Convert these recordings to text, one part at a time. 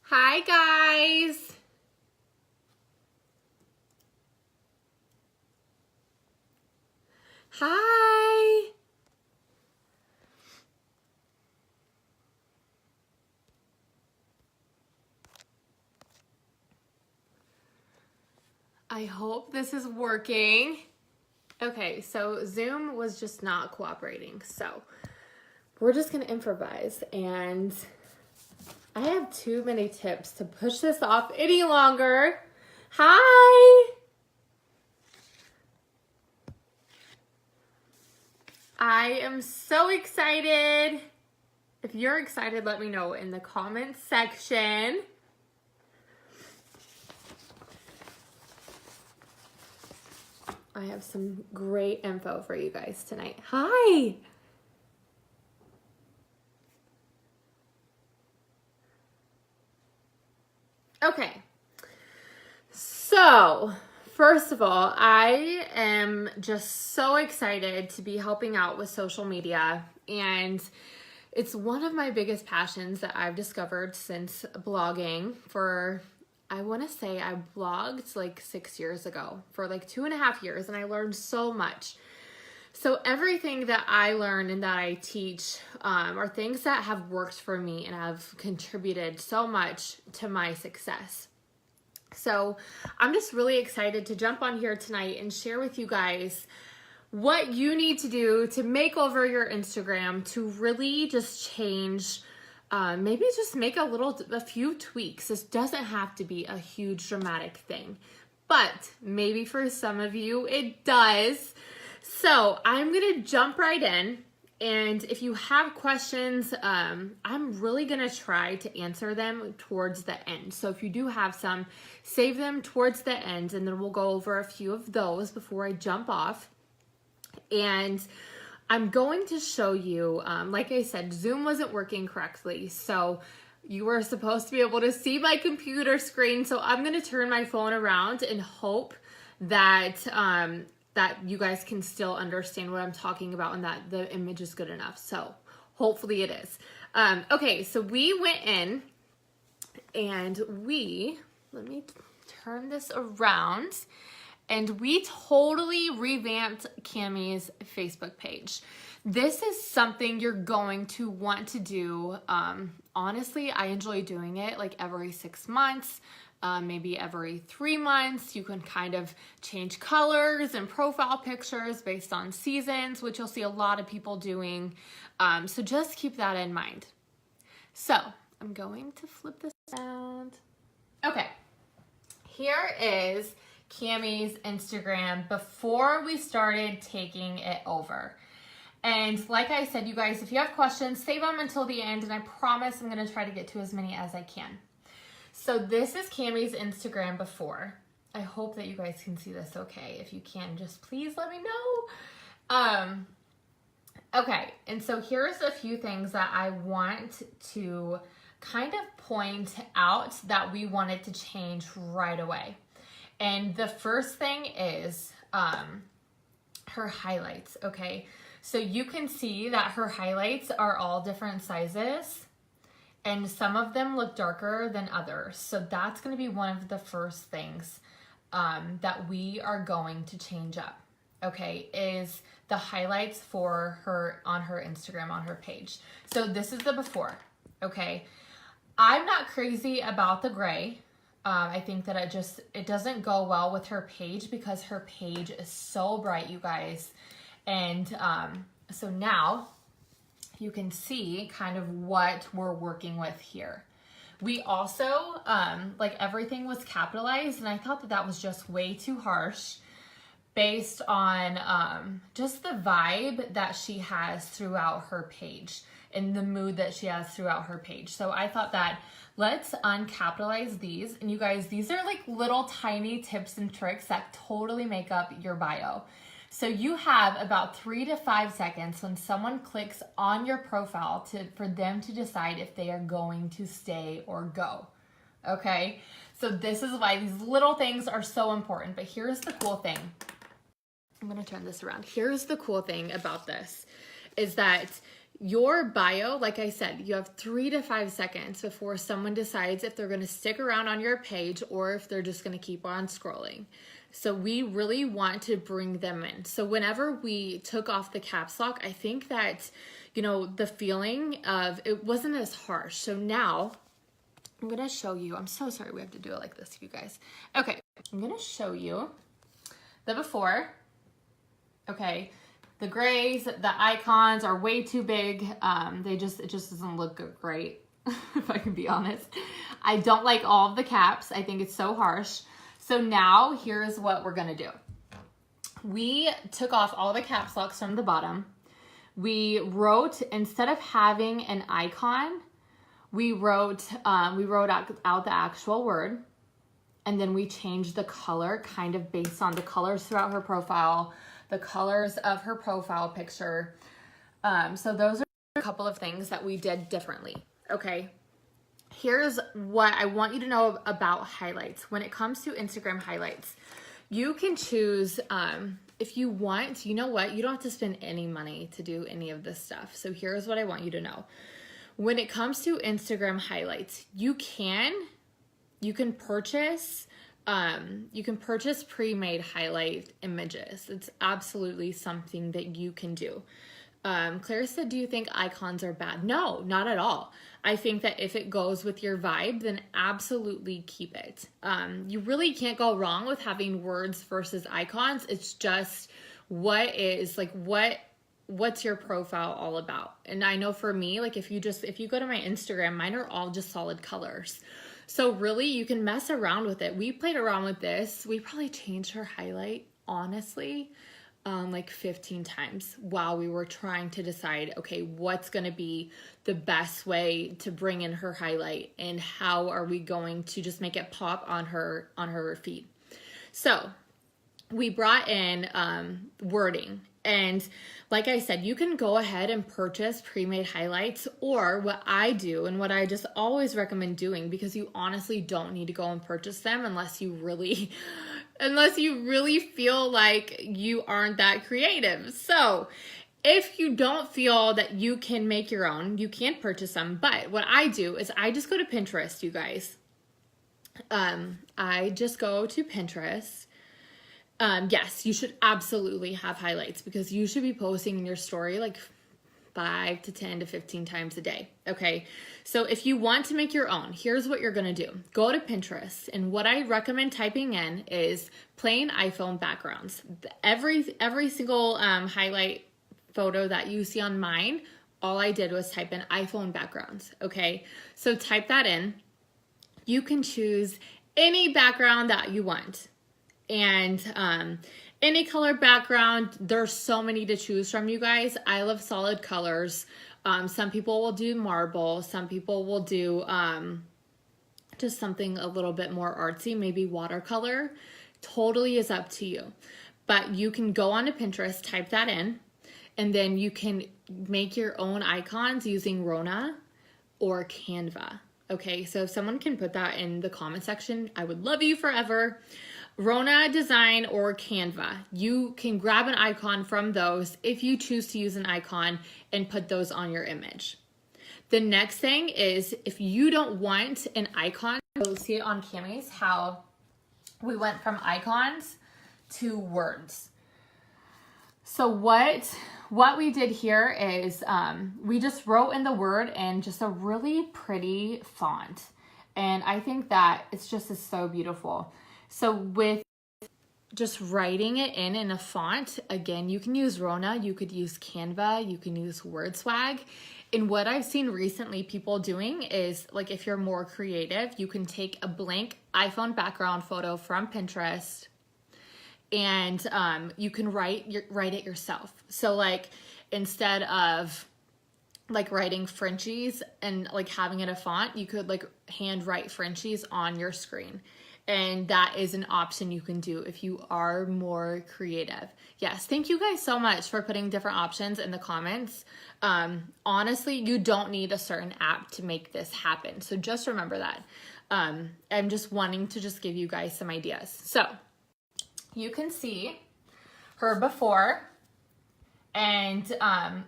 Hi guys. Hi. I hope this is working. Okay, so Zoom was just not cooperating. So we're just gonna improvise, and I have too many tips to push this off any longer. Hi. I am so excited. If you're excited, let me know in the comments section. I have some great info for you guys tonight. Hi. Okay. So, first of all, I am just so excited to be helping out with social media, and it's one of my biggest passions that I've discovered since blogging for, I want to say I blogged like 6 years ago for like 2.5 years, and I learned so much. So everything that I learn and that I teach are things that have worked for me and have contributed so much to my success. So I'm just really excited to jump on here tonight and share with you guys what you need to do to make over your Instagram to really just change, maybe just make a few tweaks. This doesn't have to be a huge dramatic thing, but maybe for some of you it does. So I'm gonna jump right in. And if you have questions, I'm really going to try to answer them towards the end. So if you do have some, save them towards the end, and then we'll go over a few of those before I jump off. And I'm going to show you, like I said, Zoom wasn't working correctly. So you were supposed to be able to see my computer screen. So I'm going to turn my phone around and hope that that you guys can still understand what I'm talking about and that the image is good enough. So hopefully it is. Okay, so we went in and let me turn this around, and we totally revamped Cammie's Facebook page. This is something you're going to want to do. Honestly, I enjoy doing it like every 6 months. Maybe every 3 months. You can kind of change colors and profile pictures based on seasons, which you'll see a lot of people doing. So just keep that in mind. So I'm going to flip this around. Okay, here is Cammie's Instagram before we started taking it over. And like I said, you guys, if you have questions, save them until the end, and I promise I'm going to try to get to as many as I can. So this is Cammie's Instagram before. I hope that you guys can see this okay. If you can, just please let me know. Okay, and so here's a few things that I want to kind of point out that we wanted to change right away. And the first thing is her highlights, okay? So you can see that her highlights are all different sizes, and some of them look darker than others. So that's going to be one of the first things that we are going to change up, okay, is the highlights for her on her Instagram, on her page. So this is the before, okay? I'm not crazy about the gray. I think that it doesn't go well with her page because her page is so bright, you guys. And so now you can see kind of what we're working with here. We also, like everything was capitalized, and I thought that that was just way too harsh based on just the vibe that she has throughout her page and the mood that she has throughout her page. So I thought that let's uncapitalize these. And you guys, these are like little tiny tips and tricks that totally make up your bio. So you have about 3 to 5 seconds when someone clicks on your profile for them to decide if they are going to stay or go, okay? So this is why these little things are so important. But here's the cool thing. I'm gonna turn this around. Here's the cool thing about this is that Your bio, like I said, you have 3 to 5 seconds before someone decides if they're going to stick around on your page or if they're just going to keep on scrolling. So we really want to bring them in. So whenever we took off the caps lock, I think that, the feeling of it wasn't as harsh. So now I'm going to show you. I'm so sorry we have to do it like this, you guys. Okay, I'm going to show you the before. Okay. The grays, the icons are way too big. It just doesn't look great, if I can be honest. I don't like all of the caps. I think it's so harsh. So now here's what we're gonna do. We took off all the caps locks from the bottom. We wrote, instead of having an icon, we wrote out the actual word, and then we changed the color kind of based on the colors throughout her profile, the colors of her profile picture. So those are a couple of things that we did differently. Okay, here's what I want you to know about highlights. When it comes to Instagram highlights, you can choose, if you want, you know what, you don't have to spend any money to do any of this stuff. So here's what I want you to know. When it comes to Instagram highlights, you can purchase pre-made highlight images. It's absolutely something that you can do. Claire said, do you think icons are bad? No, not at all. I think that if it goes with your vibe, then absolutely keep it. You really can't go wrong with having words versus icons. It's just what's your profile all about? And I know for me, like if you go to my Instagram, mine are all just solid colors. So really, you can mess around with it. We played around with this. We probably changed her highlight, honestly, like 15 times while we were trying to decide, okay, what's going to be the best way to bring in her highlight and how are we going to just make it pop on her feed. So we brought in wording. And like I said, you can go ahead and purchase pre-made highlights, or what I do and what I just always recommend doing, because you honestly don't need to go and purchase them unless you really feel like you aren't that creative. So if you don't feel that you can make your own, you can purchase them. But what I do is I just go to Pinterest, you guys. I just go to Pinterest. Yes, you should absolutely have highlights, because you should be posting in your story like 5 to 10 to 15 times a day. Okay. So if you want to make your own, here's what you're going to do. Go to Pinterest, and what I recommend typing in is plain iPhone backgrounds. Every single highlight photo that you see on mine, all I did was type in iPhone backgrounds. Okay. So type that in. You can choose any background that you want. And any color background, there's so many to choose from, you guys. I love solid colors. Some people will do marble. Some people will do just something a little bit more artsy, maybe watercolor. Totally is up to you. But you can go onto Pinterest, type that in, and then you can make your own icons using Rona or Canva. Okay, so if someone can put that in the comment section, I would love you forever. Rona Design or Canva. You can grab an icon from those if you choose to use an icon and put those on your image. The next thing is, if you don't want an icon, you'll see it on Cammy's how we went from icons to words. So what we did here is we just wrote in the word in just a really pretty font. And I think that it's just is so beautiful. So with just writing it in a font, again, you can use Rona, you could use Canva, you can use WordSwag. And what I've seen recently people doing is, like, if you're more creative, you can take a blank iPhone background photo from Pinterest and you can write it yourself. So like, instead of like writing Frenchies and like having it a font, you could like hand write Frenchies on your screen. And that is an option you can do if you are more creative. Yes, thank you guys so much for putting different options in the comments. Honestly, you don't need a certain app to make this happen. So just remember that. I'm just wanting to just give you guys some ideas. So you can see her before And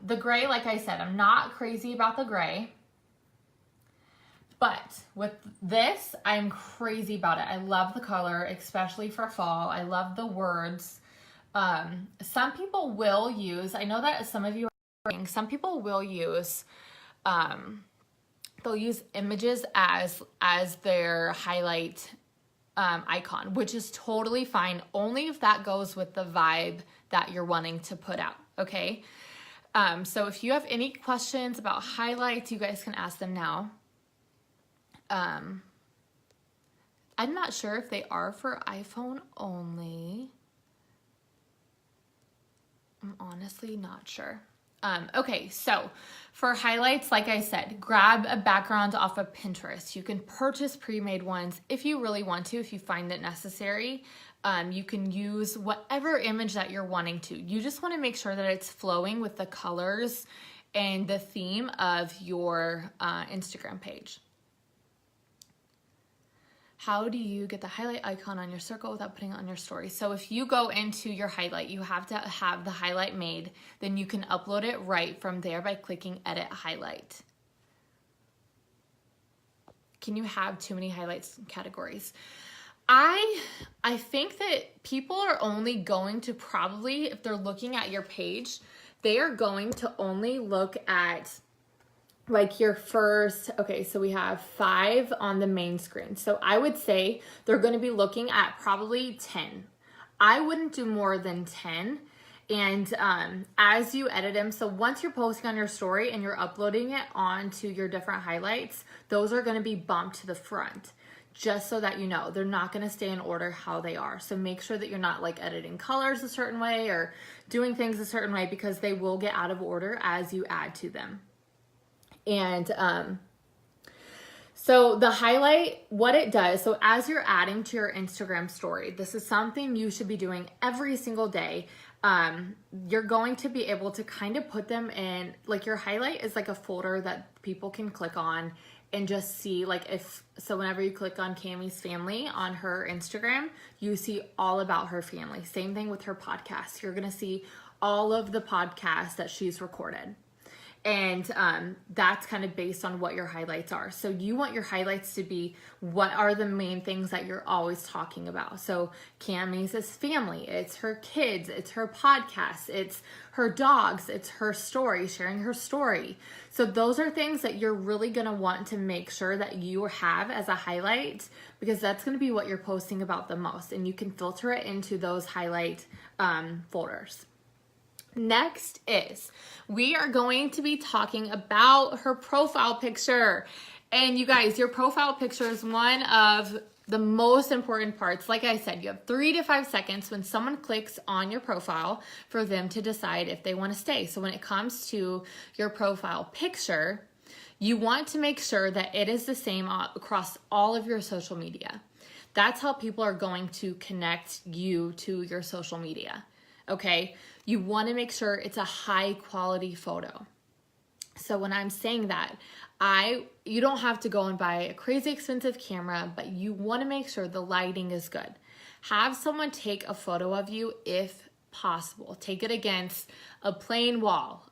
the gray, like I said, I'm not crazy about the gray. But with this, I'm crazy about it. I love the color, especially for fall. I love the words. Some people will use, I know that some of you are saying, some people will use, they'll use images as their highlight icon, which is totally fine, only if that goes with the vibe that you're wanting to put out, okay? So if you have any questions about highlights, you guys can ask them now. I'm not sure if they are for iPhone only. I'm honestly not sure. Okay, so for highlights, like I said, grab a background off of Pinterest. You can purchase pre-made ones if you really want to, if you find it necessary. You can use whatever image that you're wanting to. You just want to make sure that it's flowing with the colors and the theme of your Instagram page. How do you get the highlight icon on your circle without putting it on your story? So if you go into your highlight, you have to have the highlight made. Then you can upload it right from there by clicking Edit Highlight. Can you have too many highlights categories? I think that people are only going to probably, if they're looking at your page, they are going to only look at like your first, okay, so we have 5 on the main screen. So I would say they're going to be looking at probably 10. I wouldn't do more than 10. And as you edit them, so once you're posting on your story and you're uploading it onto your different highlights, those are going to be bumped to the front. Just so that you know, they're not going to stay in order how they are. So make sure that you're not like editing colors a certain way or doing things a certain way, because they will get out of order as you add to them. And so the highlight, what it does, so as you're adding to your Instagram story, this is something you should be doing every single day. You're going to be able to kind of put them in, like your highlight is like a folder that people can click on and just see, like so whenever you click on Cammie's family on her Instagram, you see all about her family. Same thing with her podcast. You're going to see all of the podcasts that she's recorded. And that's kind of based on what your highlights are. So you want your highlights to be, what are the main things that you're always talking about? So Cammie's is family, it's her kids, it's her podcast, it's her dogs, it's her story, sharing her story. So those are things that you're really gonna want to make sure that you have as a highlight, because that's gonna be what you're posting about the most. And you can filter it into those highlight folders. Next is, we are going to be talking about her profile picture. And you guys, your profile picture is one of the most important parts. Like I said, you have 3 to 5 seconds when someone clicks on your profile for them to decide if they want to stay. So when it comes to your profile picture, you want to make sure that it is the same across all of your social media. That's how people are going to connect you to your social media. Okay, you want to make sure it's a high quality photo. So when I'm saying that, you don't have to go and buy a crazy expensive camera, but you want to make sure the lighting is good. Have someone take a photo of you if possible. Take it against a plain wall,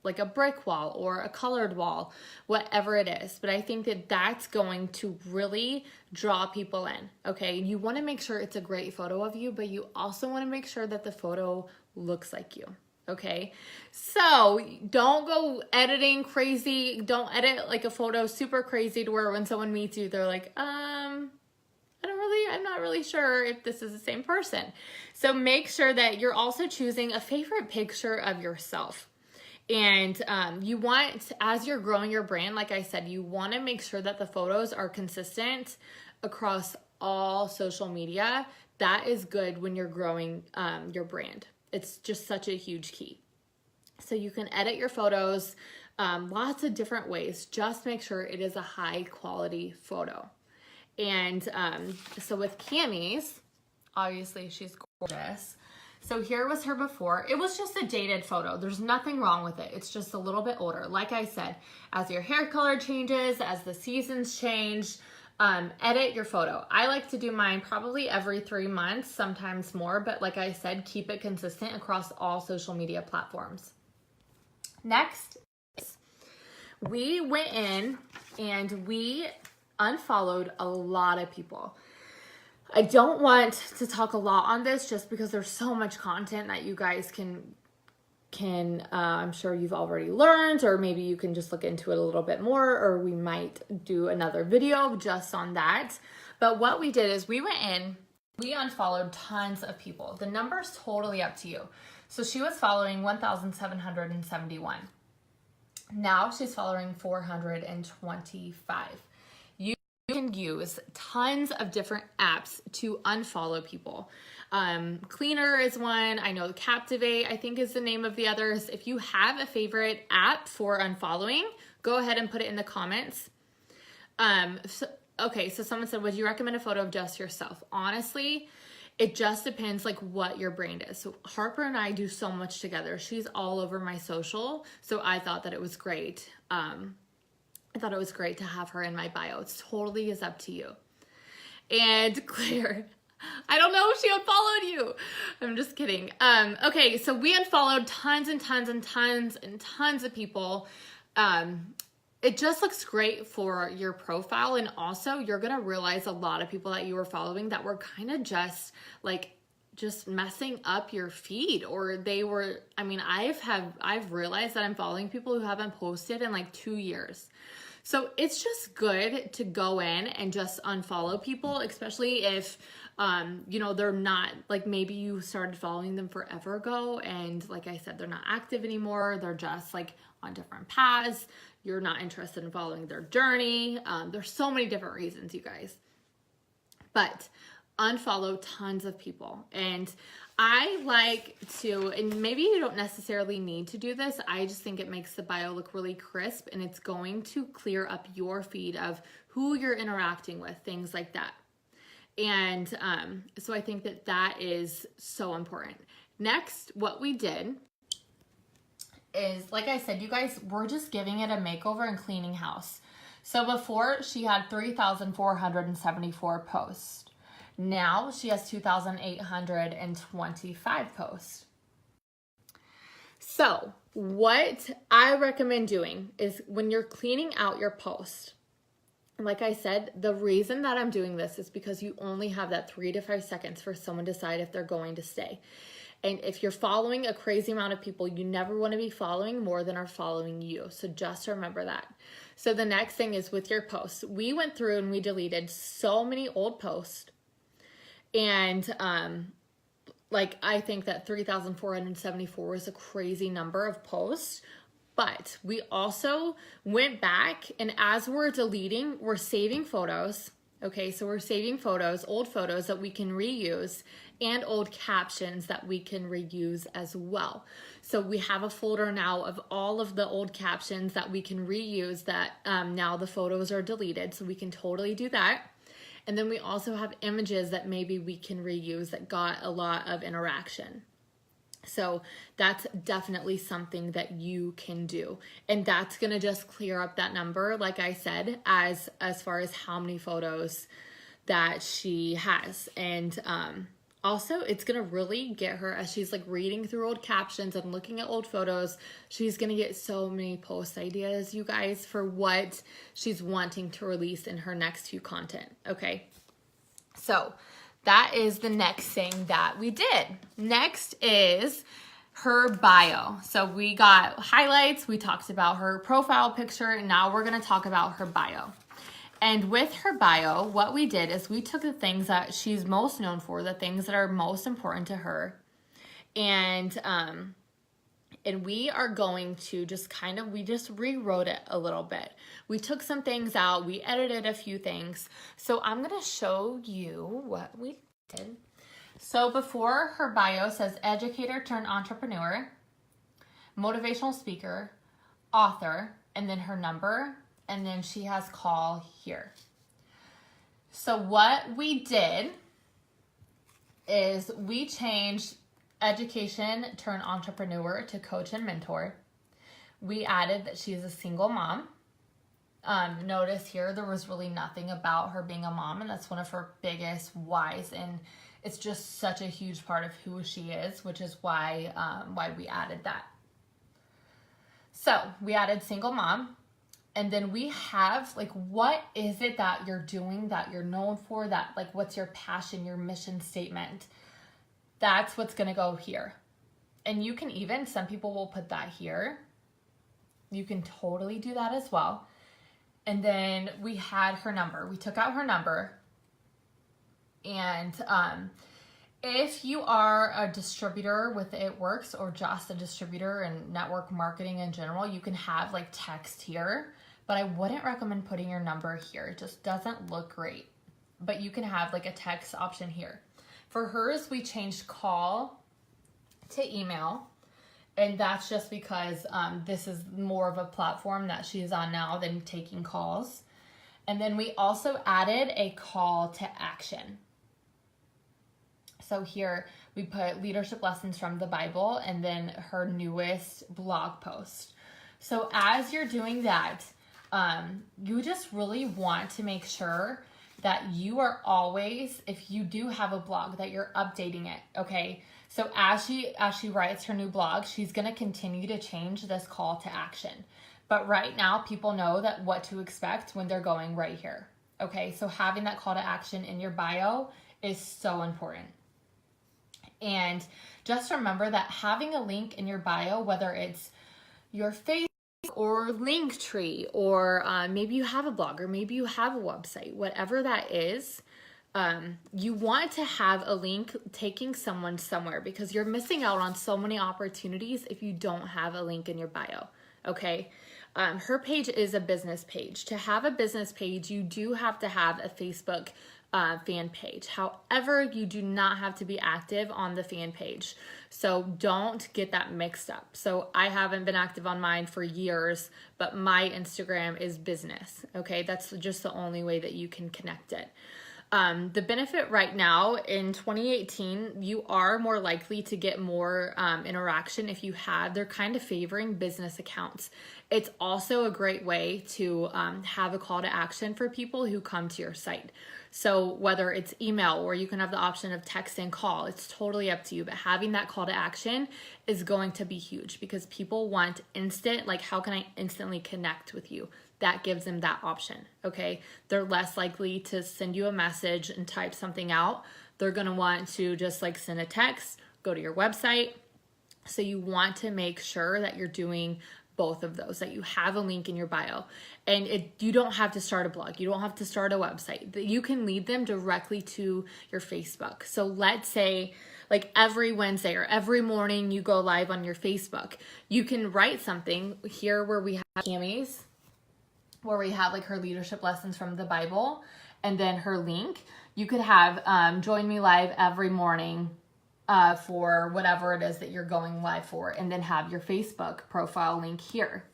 like a brick wall or a colored wall, whatever it is. But I think that that's going to really draw people in, okay? You want to make sure it's a great photo of you, but you also want to make sure that the photo looks like you, okay? So don't go editing crazy. Don't edit like a photo super crazy to where when someone meets you, they're like, I'm not really sure if this is the same person. So make sure that you're also choosing a favorite picture of yourself. And you want, as you're growing your brand, like I said, you want to make sure that the photos are consistent across all social media. That is good when you're growing your brand. It's just such a huge key. So you can edit your photos lots of different ways. Just make sure it is a high quality photo. And so with Cammie's, obviously she's gorgeous. So here was her before. It was just a dated photo. There's nothing wrong with it. It's just a little bit older. Like I said, as your hair color changes, as the seasons change, Edit your photo. I like to do mine probably every 3 months, sometimes more, but like I said, keep it consistent across all social media platforms. Next, we went in and we unfollowed a lot of people. I don't want to talk a lot on this just because there's so much content that you guys can I'm sure you've already learned, or maybe you can just look into it a little bit more, or we might do another video just on that. But what we did is we went in, we unfollowed tons of people. The number's totally up to you. So she was following 1,771. Now she's following 425. You can use tons of different apps to unfollow people. Cleaner is one. I know Captivate, I think, is the name of the others. If you have a favorite app for unfollowing, go ahead and put it in the comments. Okay, so someone said, would you recommend a photo of just yourself? Honestly, it just depends like what your brand is. So Harper and I do so much together. She's all over my social, so I thought that it was great. I thought it was great to have her in my bio. It totally is up to you. And Claire, I don't know if she unfollowed you. I'm just kidding. Okay, so we unfollowed tons and tons and tons and tons of people. It just looks great for your profile, and also you're gonna realize a lot of people that you were following that were kind of just messing up your feed, or they were, I mean, I've realized that I'm following people who haven't posted in like 2 years. So it's just good to go in and just unfollow people, especially if, you know, they're not, like maybe you started following them forever ago and like I said, they're not active anymore. They're just like on different paths. You're not interested in following their journey. There's so many different reasons, you guys. But unfollow tons of people. And I like to, and maybe you don't necessarily need to do this, I just think it makes the bio look really crisp, and it's going to clear up your feed of who you're interacting with, things like that. And so I think that that is so important. Next, what we did is, like I said, you guys, we're just giving it a makeover and cleaning house. So before, she had 3,474 posts. Now she has 2,825 posts. So what I recommend doing is when you're cleaning out your post, like I said, the reason that I'm doing this is because you only have that 3 to 5 seconds for someone to decide if they're going to stay. And if you're following a crazy amount of people, you never want to be following more than are following you. So just remember that. So the next thing is with your posts. We went through and we deleted so many old posts. And like I think that 3,474 is a crazy number of posts. But we also went back, and as we're deleting, we're saving photos. Okay, so we're saving photos, old photos that we can reuse, and old captions that we can reuse as well. So we have a folder now of all of the old captions that we can reuse that now the photos are deleted, so we can totally do that. And then we also have images that maybe we can reuse that got a lot of interaction. So that's definitely something that you can do. And that's gonna just clear up that number, like I said, as far as how many photos that she has. And also, it's gonna really get her, as she's like reading through old captions and looking at old photos, she's gonna get so many post ideas, you guys, for what she's wanting to release in her next few content, okay? So that is the next thing that we did. Next is her bio. So we got highlights, we talked about her profile picture, and now we're gonna talk about her bio. And with her bio, what we did is we took the things that she's most known for, the things that are most important to her, and we are going to just we just rewrote it a little bit. We took some things out, we edited a few things. So I'm gonna show you what we did. So before, her bio says educator turned entrepreneur, motivational speaker, author, and then her number, and then she has call here. So what we did is we changed education turned entrepreneur to coach and mentor. We added that she's a single mom. notice here, there was really nothing about her being a mom, and that's one of her biggest whys, and it's just such a huge part of who she is, which is why we added that. So we added single mom, and then we have like, what is it that you're doing, that you're known for, that like, what's your passion, your mission statement? That's what's gonna go here. And you can even, some people will put that here. You can totally do that as well. And then we had her number. We took out her number. And if you are a distributor with It Works, or just a distributor in network marketing in general, you can have like text here, but I wouldn't recommend putting your number here. It just doesn't look great. But you can have like a text option here. For hers, we changed call to email. And that's just because this is more of a platform that she's on now than taking calls. And then we also added a call to action. So here we put leadership lessons from the Bible and then her newest blog post. So as you're doing that, you just really want to make sure that you are always, if you do have a blog, that you're updating it, okay? So as she writes her new blog, she's going to continue to change this call to action. But right now, people know that what to expect when they're going right here, okay? So having that call to action in your bio is so important. And just remember that having a link in your bio, whether it's your Facebook or Linktree, or maybe you have a blog, or maybe you have a website, whatever that is, you want to have a link taking someone somewhere, because you're missing out on so many opportunities if you don't have a link in your bio, okay? Her page is a business page. To have a business page, you do have to have a Facebook fan page. However, you do not have to be active on the fan page. So don't get that mixed up. So I haven't been active on mine for years, but my Instagram is business. Okay, that's just the only way that you can connect it. The benefit right now in 2018, you are more likely to get more interaction if you have, they're kind of favoring business accounts. It's also a great way to have a call to action for people who come to your site. So whether it's email, or you can have the option of text and call, it's totally up to you. But having that call to action is going to be huge, because people want instant, like, how can I instantly connect with you? That gives them that option, okay? They're less likely to send you a message and type something out. They're gonna want to just like send a text, go to your website. So you want to make sure that you're doing both of those, that you have a link in your bio. And you don't have to start a blog. You don't have to start a website. You can lead them directly to your Facebook. So let's say like every Wednesday or every morning you go live on your Facebook. You can write something here where we have Cammy's, where we have like her leadership lessons from the Bible, and then her link. You could have join me live every morning for whatever it is that you're going live for, and then have your Facebook profile link here.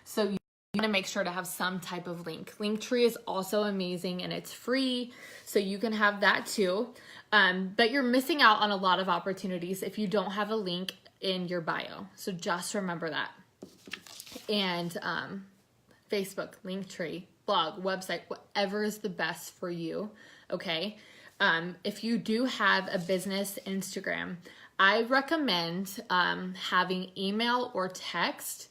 So you want to make sure to have some type of link. Linktree is also amazing and it's free, so you can have that too. But you're missing out on a lot of opportunities if you don't have a link in your bio. So just remember that. And Facebook, Linktree, blog, website, whatever is the best for you, okay? If you do have a business Instagram, I recommend having email or text,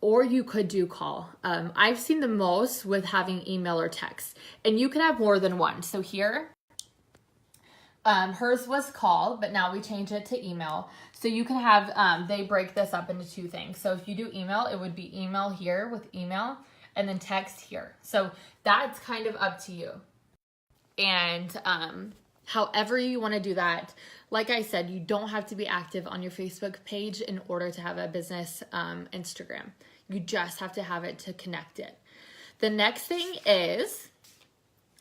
or you could do call. I've seen the most with having email or text, and you can have more than one. So here, hers was call, but now we change it to email. So you can have, they break this up into two things. So if you do email, it would be email here with email, and then text here. So that's kind of up to you. And however you want to do that, like I said, you don't have to be active on your Facebook page in order to have a business Instagram. You just have to have it to connect it. The next thing is,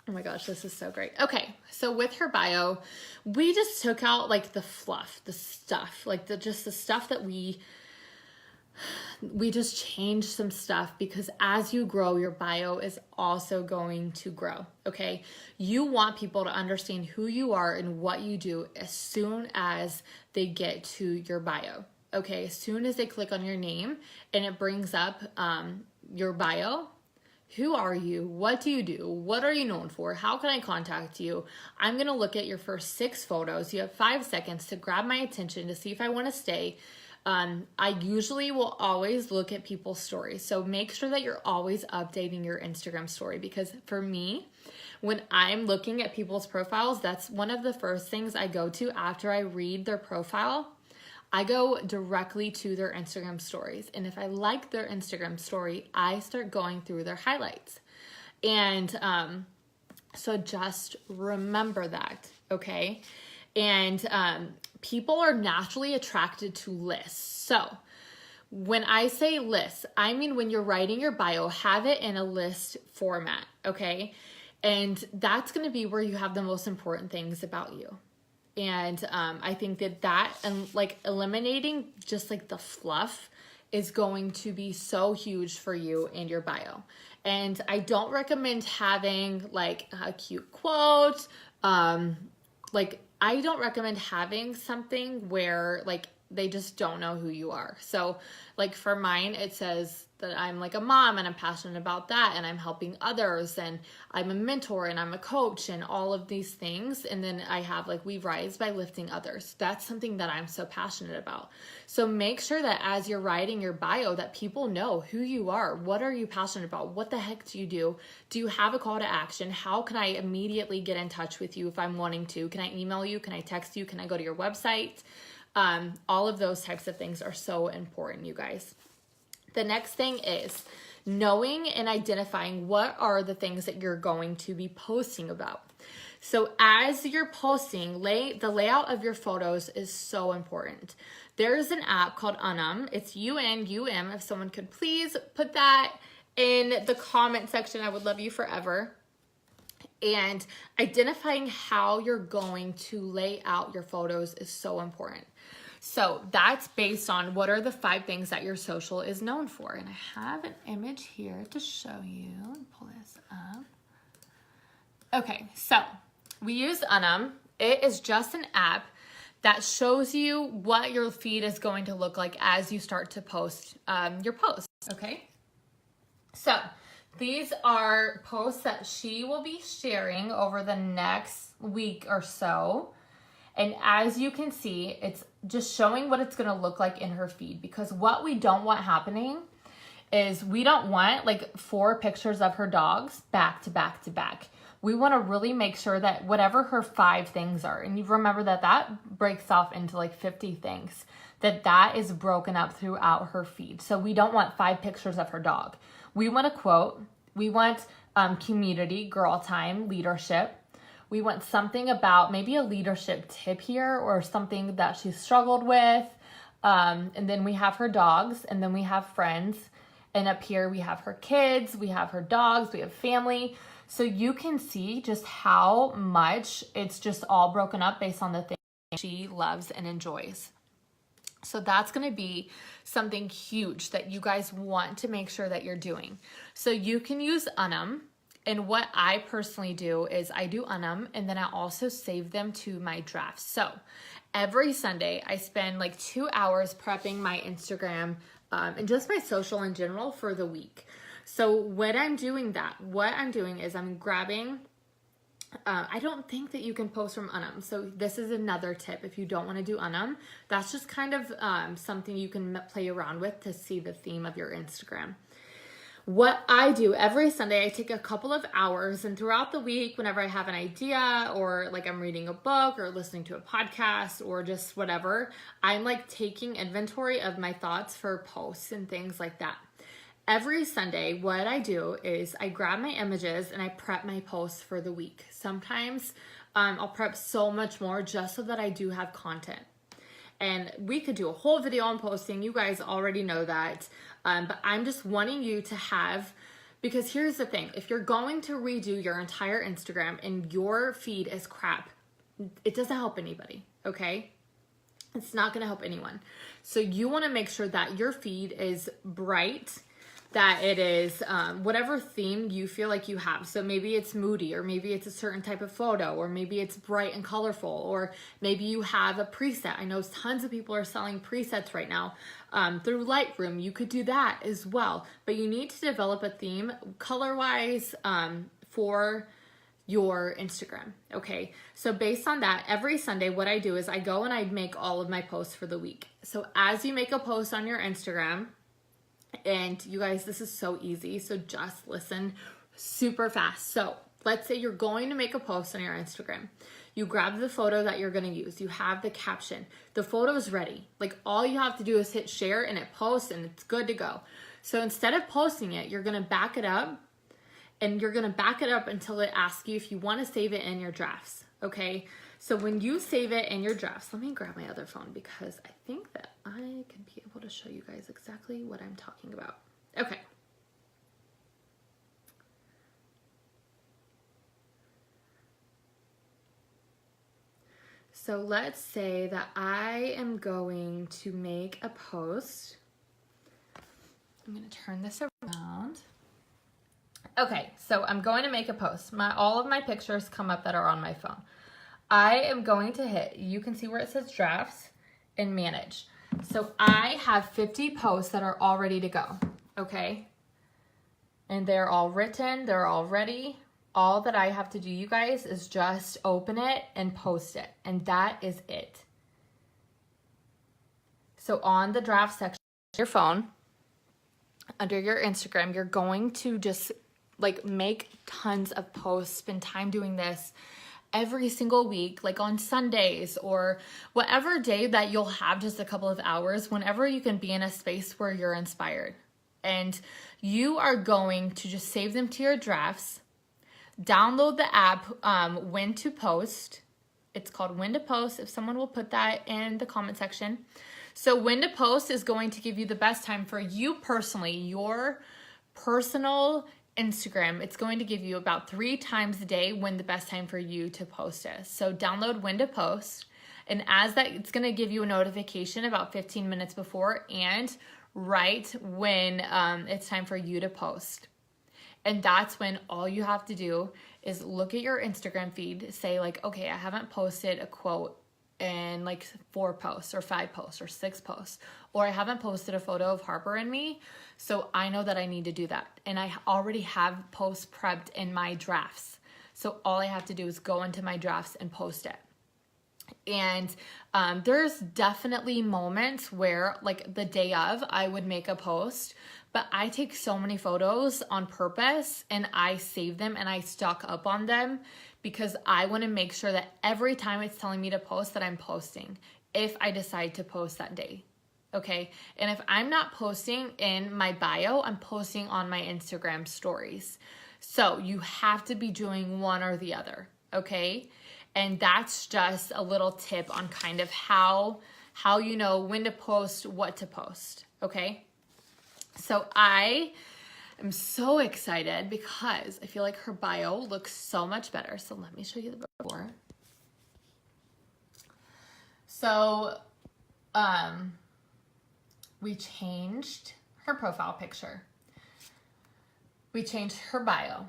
oh my gosh, this is so great. Okay, so with her bio, we just took out like the fluff, the stuff, like just the stuff that we just changed some stuff, because as you grow, your bio is also going to grow, okay? You want people to understand who you are and what you do as soon as they get to your bio, okay? As soon as they click on your name and it brings up your bio, Who are you? What do you do? What are you known for? How can I contact you? I'm going to look at your first 6 photos. You have 5 seconds to grab my attention to see if I want to stay. I usually will always look at people's stories. So make sure that you're always updating your Instagram story, because for me, when I'm looking at people's profiles, that's one of the first things I go to after I read their profile. I go directly to their Instagram stories. And if I like their Instagram story, I start going through their highlights. And so just remember that, okay? And people are naturally attracted to lists. So when I say lists, I mean when you're writing your bio, have it in a list format, okay? And that's going to be where you have the most important things about you. And I think that and like eliminating just like the fluff is going to be so huge for you in your bio. And I don't recommend having like a cute quote. Like I don't recommend having something where like they just don't know who you are. So like for mine, it says that I'm like a mom and I'm passionate about that and I'm helping others and I'm a mentor and I'm a coach and all of these things. And then I have like we rise by lifting others. That's something that I'm so passionate about. So make sure that as you're writing your bio that people know who you are. What are you passionate about? What the heck do you do? Do you have a call to action? How can I immediately get in touch with you if I'm wanting to? Can I email you? Can I text you? Can I go to your website? All of those types of things are so important, you guys. The next thing is knowing and identifying what are the things that you're going to be posting about. So as you're posting, the layout of your photos is so important. There's an app called Unum. It's UNUM. If someone could please put that in the comment section, I would love you forever. And identifying how you're going to lay out your photos is so important. So that's based on what are the 5 things that your social is known for. And I have an image here to show you. Let me pull this up. Okay, so we use Unum. It is just an app that shows you what your feed is going to look like as you start to post your posts, okay? So these are posts that she will be sharing over the next week or so. And as you can see, it's just showing what it's going to look like in her feed, because what we don't want happening is we don't want like 4 pictures of her dogs back to back to back. We want to really make sure that whatever her 5 things are, and you remember that breaks off into like 50 things, that is broken up throughout her feed. So we don't want 5 pictures of her dog. We want a quote. We want community, girl time, leadership. We want something about maybe a leadership tip here or something that she struggled with. And then we have her dogs, and then we have friends. And up here we have her kids, we have her dogs, we have family. So you can see just how much it's just all broken up based on the things she loves and enjoys. So that's going to be something huge that you guys want to make sure that you're doing. So you can use Unum. And what I personally do is I do Unum, and then I also save them to my drafts. So every Sunday I spend like 2 hours prepping my Instagram and just my social in general for the week. So when I'm doing that, what I'm doing is I'm grabbing, I don't think that you can post from Unum. So this is another tip. If you don't want to do Unum, that's just kind of something you can play around with to see the theme of your Instagram. What I do every Sunday, I take a couple of hours, and throughout the week, whenever I have an idea or like I'm reading a book or listening to a podcast or just whatever, I'm like taking inventory of my thoughts for posts and things like that. Every Sunday, what I do is I grab my images and I prep my posts for the week. Sometimes I'll prep so much more just so that I do have content. And we could do a whole video on posting. You guys already know that. But I'm just wanting you to have, because here's the thing. If you're going to redo your entire Instagram and your feed is crap, it doesn't help anybody, okay? It's not going to help anyone. So you want to make sure that your feed is bright, that it is whatever theme you feel like you have. So maybe it's moody, or maybe it's a certain type of photo, or maybe it's bright and colorful, or maybe you have a preset. I know tons of people are selling presets right now through Lightroom. You could do that as well, but you need to develop a theme color-wise for your Instagram. Okay, so based on that, every Sunday what I do is I go and I make all of my posts for the week. So as you make a post on your Instagram, and you guys, this is so easy, so just listen super fast. So let's say you're going to make a post on your Instagram. You grab the photo that you're going to use. You have the caption. The photo is ready. Like, all you have to do is hit share and it posts and it's good to go. So instead of posting it, you're going to back it up, and you're going to back it up until it asks you if you want to save it in your drafts. Okay, so when you save it in your drafts, let me grab my other phone because I think that I can be able to show you guys exactly what I'm talking about. Okay. So let's say that I am going to make a post. I'm going to turn this around. Okay, so I'm going to make a post. All of my pictures come up that are on my phone. I am going to hit, you can see where it says drafts and manage. So I have 50 posts that are all ready to go, okay? And they're all written, they're all ready. All that I have to do, you guys, is just open it and post it. And that is it. So on the draft section of your phone, under your Instagram, you're going to just like make tons of posts, spend time doing this every single week, like on Sundays or whatever day that you'll have just a couple of hours, whenever you can be in a space where you're inspired. And you are going to just save them to your drafts, download the app, When to Post. It's called When to Post, if someone will put that in the comment section. So When to Post is going to give you the best time for you personally, your personal Instagram. It's going to give you about 3 times a day when the best time for you to post is. So download When to Post, and as that, it's going to give you a notification about 15 minutes before and right when it's time for you to post. And that's when all you have to do is look at your Instagram feed, say like, okay, I haven't posted a quote in like 4 posts or 5 posts or 6 posts, or I haven't posted a photo of Harper and me, so I know that I need to do that. And I already have posts prepped in my drafts. So all I have to do is go into my drafts and post it. And there's definitely moments where like the day of I would make a post, but I take so many photos on purpose and I save them and I stock up on them because I want to make sure that every time it's telling me to post that I'm posting if I decide to post that day. Okay. And if I'm not posting in my bio, I'm posting on my Instagram stories. So you have to be doing one or the other. Okay. And that's just a little tip on kind of how you know when to post, what to post. Okay. So I am so excited because I feel like her bio looks so much better. So let me show you the before. So, we changed her profile picture. We changed her bio.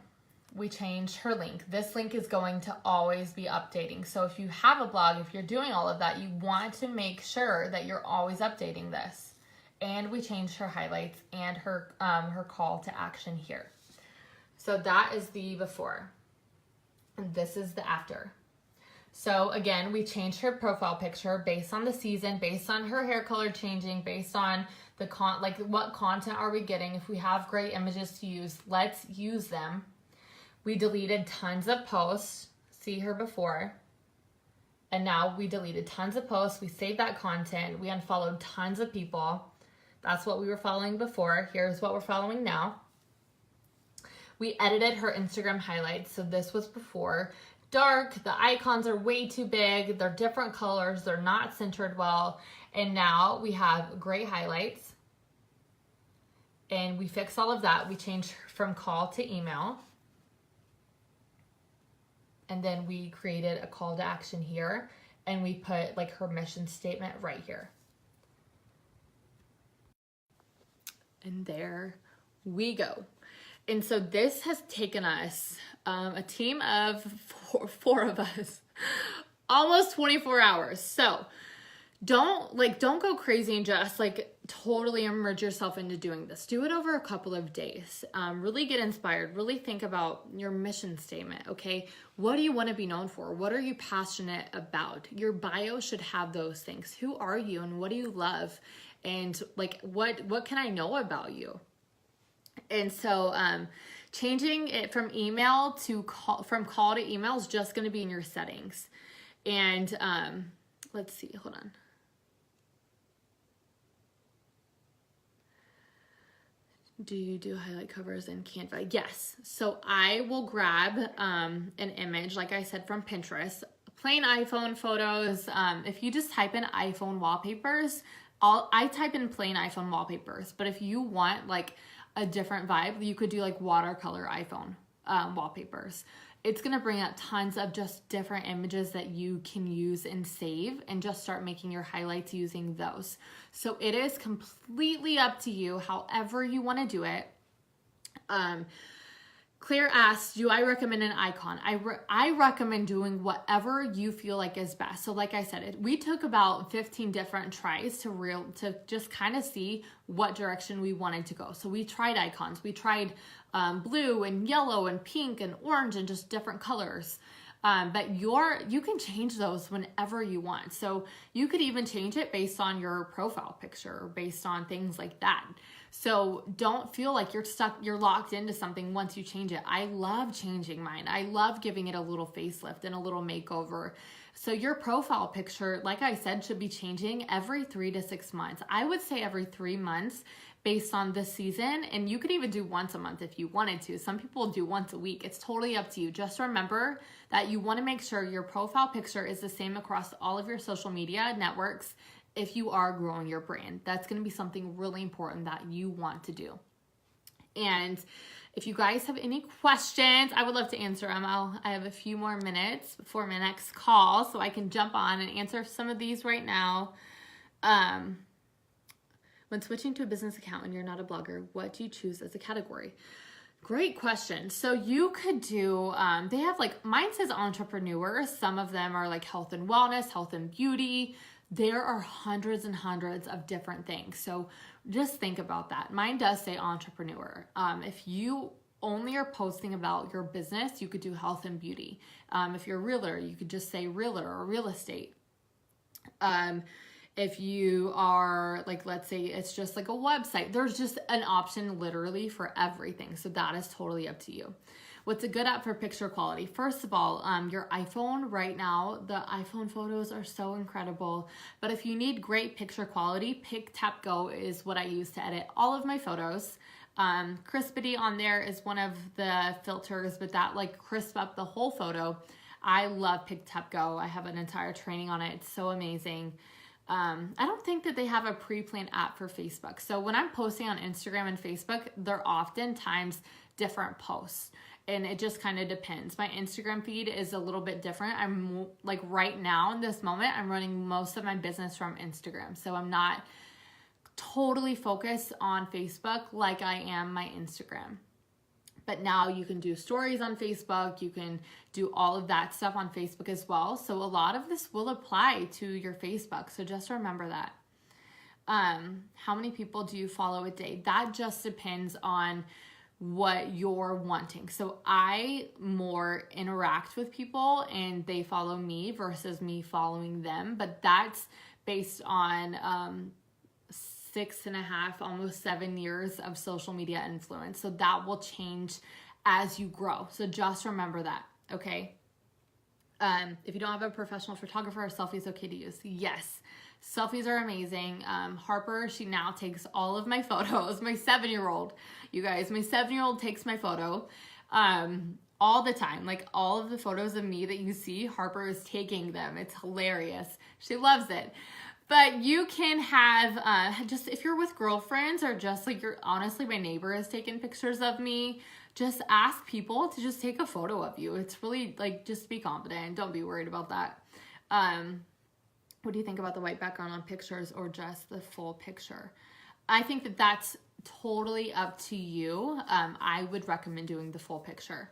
We changed her link. This link is going to always be updating. So if you have a blog, if you're doing all of that, you want to make sure that you're always updating this. And we changed her highlights and her call to action here. So that is the before. And this is the after. So again, we changed her profile picture based on the season, based on her hair color changing, based on the what content are we getting. If we have great images to use, let's use them. We deleted tons of posts. See her before. And now we deleted tons of posts. We saved that content. We unfollowed tons of people. That's what we were following before. Here's what we're following now. We edited her Instagram highlights. So this was before. Dark, the icons are way too big. They're different colors. They're not centered well. And now we have gray highlights. And we fixed all of that. We changed from call to email. And then we created a call to action here. And we put like her mission statement right here. And there we go. And so this has taken us, a team of four of us, almost 24 hours. So don't go crazy and just like totally immerse yourself into doing this. Do it over a couple of days. Really get inspired. Really think about your mission statement. Okay. What do you want to be known for? What are you passionate about? Your bio should have those things. Who are you and what do you love? And like, what can I know about you? And so, changing it from email to from call to email is just going to be in your settings. And, let's see, hold on. Do you do highlight covers in Canva? Yes. So I will grab an image, like I said, from Pinterest, plain iPhone photos. If you just type in iPhone wallpapers, I type in plain iPhone wallpapers. But if you want like a different vibe, you could do like watercolor iPhone wallpapers. It's going to bring out tons of just different images that you can use and save and just start making your highlights using those. So it is completely up to you, however you want to do it. Claire asked, do I recommend an icon? I recommend doing whatever you feel like is best. So like I said, we took about 15 different tries to just kind of see what direction we wanted to go. So we tried icons. We tried blue and yellow and pink and orange and just different colors. But you can change those whenever you want. So you could even change it based on your profile picture or based on things like that. So don't feel like you're locked into something once you change it. I love changing mine. I love giving it a little facelift and a little makeover. So your profile picture, like I said, should be changing every 3 to 6 months. I would say every 3 months based on the season. And you could even do once a month if you wanted to. Some people do once a week. It's totally up to you. Just remember that you want to make sure your profile picture is the same across all of your social media networks if you are growing your brand. That's going to be something really important that you want to do. And if you guys have any questions, I would love to answer them. I have a few more minutes before my next call, so I can jump on and answer some of these right now. When switching to a business account and you're not a blogger, what do you choose as a category? Great question. So you could do, they have like, mine says entrepreneur. Some of them are like health and wellness, health and beauty. There are hundreds and hundreds of different things. So just think about that. Mine does say entrepreneur. If you only are posting about your business, you could do health and beauty. If you're a realtor, you could just say realtor or real estate. If you are like, let's say it's just like a website, there's just an option literally for everything. So that is totally up to you. What's a good app for picture quality? First of all, your iPhone right now, the iPhone photos are so incredible. But if you need great picture quality, Pick Tap Go is what I use to edit all of my photos. Crispity on there is one of the filters, but that like crisp up the whole photo. I love Pick Tap Go. I have an entire training on it. It's so amazing. I don't think that they have a pre-planned app for Facebook. So when I'm posting on Instagram and Facebook, they're oftentimes different posts. And it just kind of depends. My Instagram feed is a little bit different. I'm like right now in this moment, I'm running most of my business from Instagram. So I'm not totally focused on Facebook like I am my Instagram. But now you can do stories on Facebook. You can do all of that stuff on Facebook as well. So a lot of this will apply to your Facebook. So just remember that. How many people do you follow a day? That just depends on what you're wanting. So I more interact with people and they follow me versus me following them. But that's based on 6.5, almost 7 years of social media influence. So that will change as you grow. So just remember that, okay? If you don't have a professional photographer, a selfie is okay to use. Yes, selfies are amazing. Harper, she now takes all of my photos. My 7-year-old, you guys, my 7-year-old takes my photo all the time. Like all of the photos of me that you see, Harper is taking them. It's hilarious. She loves it. But you can have, just if you're with girlfriends or just like honestly, my neighbor has taken pictures of me, just ask people to just take a photo of you. It's really like, just be confident. Don't be worried about that. What do you think about the white background on pictures or just the full picture? I think that that's totally up to you. I would recommend doing the full picture.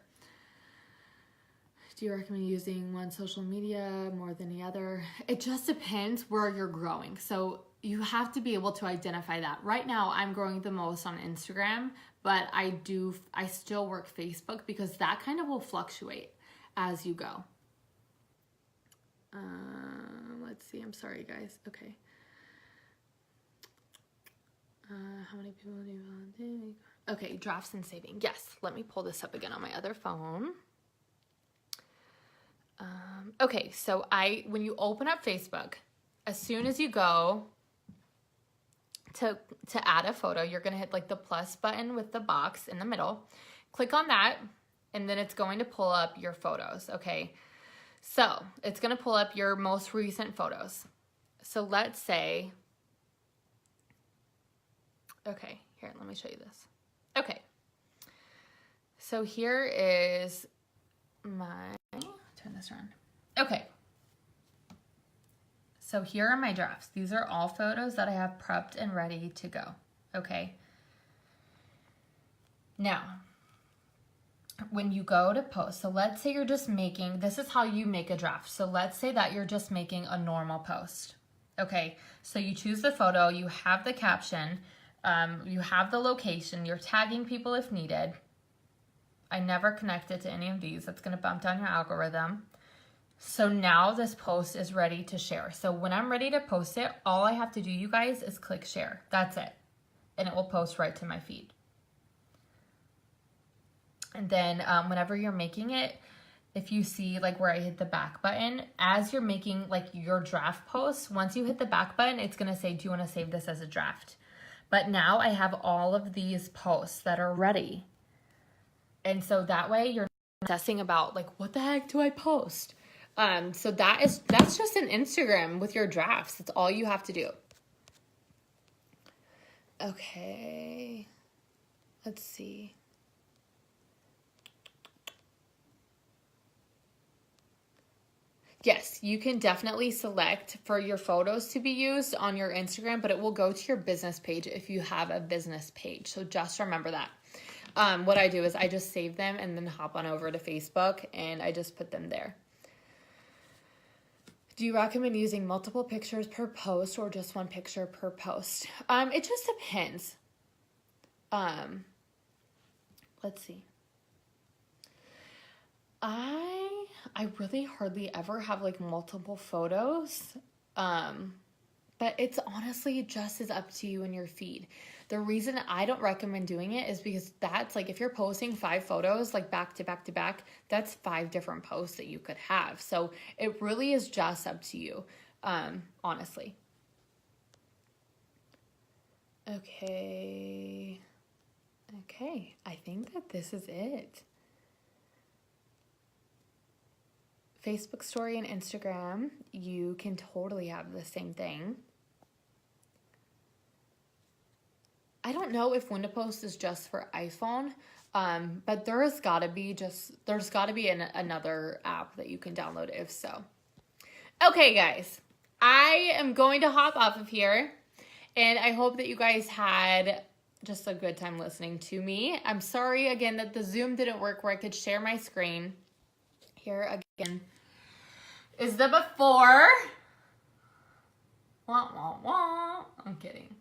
Do you recommend using one social media more than the other? It just depends where you're growing. So you have to be able to identify that. Right now, I'm growing the most on Instagram, but I still work Facebook because that kind of will fluctuate as you go. Let's see. I'm sorry, guys. Okay. How many people do you volunteer? Okay, drafts and saving. Yes, let me pull this up again on my other phone. Okay, so when you open up Facebook, as soon as you go to add a photo, you're gonna hit like the plus button with the box in the middle. Click on that, and then it's going to pull up your photos. Okay, so it's gonna pull up your most recent photos. So let's say, okay, here, let me show you this. Okay, so here is turn this around. Okay, so here are my drafts. These are all photos that I have prepped and ready to go. Okay, now when you go to post, so let's say you're just making, this is how you make a draft. So let's say that you're just making a normal post. Okay, so you choose the photo, you have the caption, you have the location, you're tagging people if needed. I never connected to any of these. That's going to bump down your algorithm. So now this post is ready to share. So when I'm ready to post it, all I have to do, you guys, is click share. That's it. And it will post right to my feed. And then whenever you're making it, if you see like where I hit the back button, as you're making like your draft post, once you hit the back button, it's going to say, do you want to save this as a draft? But now I have all of these posts that are ready. And so that way you're not obsessing about like, what the heck do I post? So that's just an Instagram with your drafts. That's all you have to do. Okay. Let's see. Yes, you can definitely select for your photos to be used on your Instagram, but it will go to your business page if you have a business page. So just remember that. What I do is I just save them and then hop on over to Facebook and I just put them there. Do you recommend using multiple pictures per post or just one picture per post? It just depends. Let's see. I really hardly ever have like multiple photos. But it's honestly just as up to you and your feed. The reason I don't recommend doing it is because that's like, if you're posting 5 photos, like back to back to back, that's 5 different posts that you could have. So it really is just up to you, honestly. Okay, I think that this is it. Facebook story and Instagram, you can totally have the same thing. I don't know if when to post is just for iPhone, but there's got to be another app that you can download if so. Okay, guys, I am going to hop off of here, and I hope that you guys had just a good time listening to me. I'm sorry again that the Zoom didn't work where I could share my screen. Here again is the before. Wah, wah, wah. I'm kidding.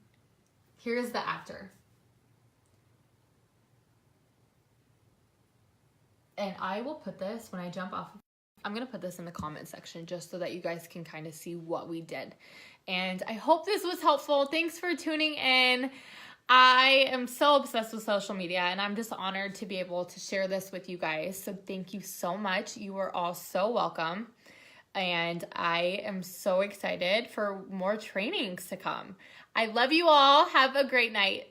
Here's the after. And I will put this when I jump off. I'm going to put this in the comment section just so that you guys can kind of see what we did. And I hope this was helpful. Thanks for tuning in. I am so obsessed with social media and I'm just honored to be able to share this with you guys. So thank you so much. You are all so welcome. And I am so excited for more trainings to come. I love you all. Have a great night.